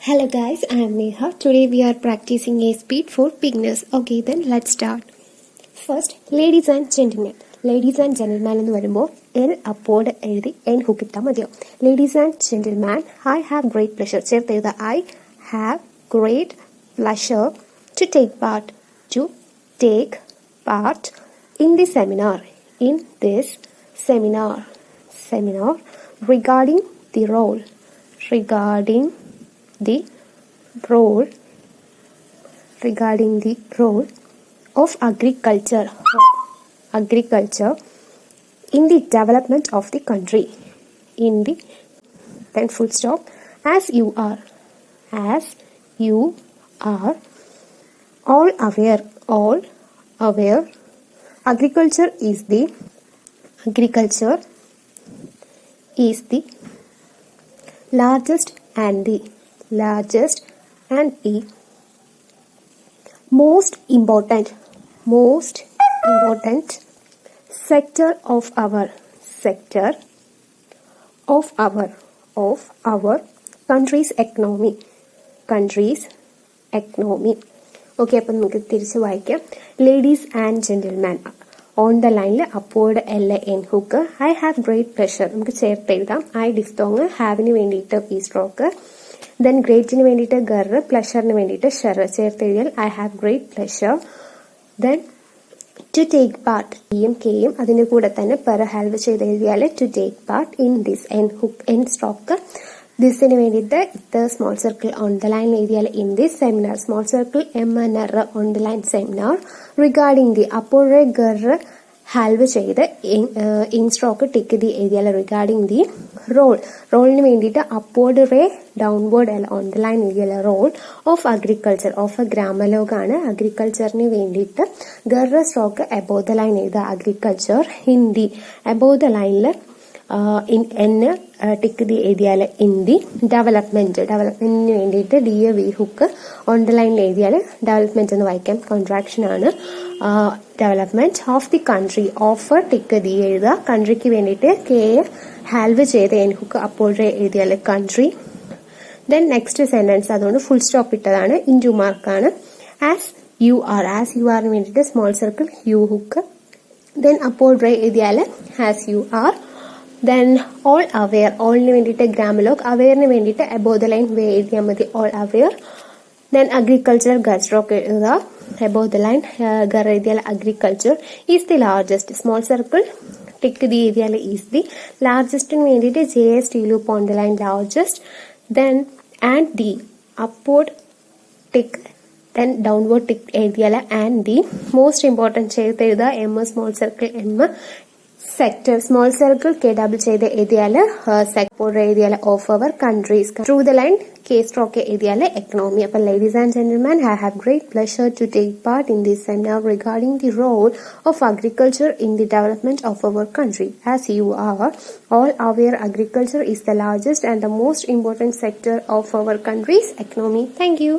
Hello guys, I am Megha. Today we are practicing a speed for beginners. Okay, then let's start. First, ladies and gentlemen. Ladies and gentlemen എന്ന് വരുമ്പോൾ L upward എഴുതി N hook ഇട്ടാൽ മതിയോ. Ladies and gentlemen, I have great pleasure. ചേർത്ത് എഴുതുക I have great pleasure to take part in the seminar. In this seminar regarding the role of agriculture in the development of the country. Then full stop. As you are all aware, agriculture is the largest and the most important sector of our country's economy. Okay, അപ്പോൾ നമുക്ക് തിരിച്ച് വായിക്കാം. Ladies and gentleman on the ലൈനിൽ upward L N hook. I have great pleasure നമുക്ക് ചേർത്ത് എഴുതാം. I diphthong, ഹാവിന് വേണ്ടിയിട്ട് ഈ സ്ട്രോക്ക്, ദെൻ ഗ്രേറ്റിന് വേണ്ടിയിട്ട് ഗർ, പ്ലഷറിന് വേണ്ടിയിട്ട് ഷെർ ചേർത്ത് എഴുതിയാൽ I have great pleasure. Then to take part ഇയും കെയും അതിന്റെ കൂടെ തന്നെ പെർ ഹാൽവ് ചെയ്ത് എഴുതിയാൽ to take part in this N hook N stroke. ദിസിന് വേണ്ടിയിട്ട് ഇത് small circle on the line എഴുതിയാൽ in this seminar, small circle M N R on the line seminar regarding the അപ്പോൾ ഗർ ഹാൽവ് ചെയ്ത് in stroke tick the എഴുതിയാൽ regarding the റോളിന് വേണ്ടിയിട്ട് അപ്പോർഡ് റേ ഡൗൺവേർഡ് അല്ല ഓൺ ദ ലൈൻ എഴുതിയാൽ role of agriculture of a ഗ്രാമലോഗാണ്. അഗ്രികൾച്ചറിന് വേണ്ടിയിട്ട് ഗർ സ്ട്രോക്ക് എബോ ദ ലൈൻ എഴുതുക അഗ്രികൾച്ചർ. ഹിന്ദി എബോ ദ ലൈനിൽ എന്ന് ടിക്ക് ദി എഴുതിയാൽ ഹിന്ദി. ഡെവലപ്മെന്റിന് വേണ്ടിയിട്ട് D A V hook on the ലൈനിൽ എഴുതിയാൽ ഡെവലപ്മെന്റ് എന്ന് വായിക്കാം, കോൺട്രാക്ഷൻ ആണ്. Development of the country of tick the എഴുതുക. കൺട്രിക്ക് വേണ്ടിയിട്ട് കെ ഹാൽവ് ചെയ്ത് എൻ ഹുക്ക് അപ്പോൾ എഴുതിയാൽ കൺട്രി. ദെൻ നെക്സ്റ്റ് സെന്റൻസ് അതുകൊണ്ട് ഫുൾ സ്റ്റോപ്പ് ഇട്ടതാണ്, ഇൻടു മാർക്കാണ്. ആസ് യു ആറിന് വേണ്ടിയിട്ട് small circle U hook. Then അപ്പോൾ എഴുതിയാൽ as you are. Then all aware, ഓളിന് വേണ്ടിയിട്ട് ഗ്രാമലോഗ്, അവെയറിന് വേണ്ടിയിട്ട് എബോ ദ ലൈൻ വേ എഴുതിയാൽ മതി ഓൾ അവെയർ. ദെൻ അഗ്രികൾച്ചർ ഗർ സ്ട്രോക്ക് എഴുതുക എബോ ദ ലൈൻ ഗർ എഴുതിയാൽ agriculture. Is the largest small circle tick the എഴുതിയാൽ ഈസ് ദി. ലാർജസ്റ്റിന് വേണ്ടിയിട്ട് J S T loop on the line largest. Then and the upward tick then downward tick എഴുതിയാൽ and the. Most important ചേർത്ത് എഴുതുക M small circle M sector small circle K double ചെയ്ത് എഴുതിയാൽ sector എഴുതിയാൽ of our countries. Through the line K stroke എഴുതിയാൽ economy. അപ്പൊ ladies and gentleman, I have great pleasure to take part in this seminar regarding the role of agriculture in the development of our country. As you are all aware, agriculture is the largest and the most important sector of our country's economy. Thank you.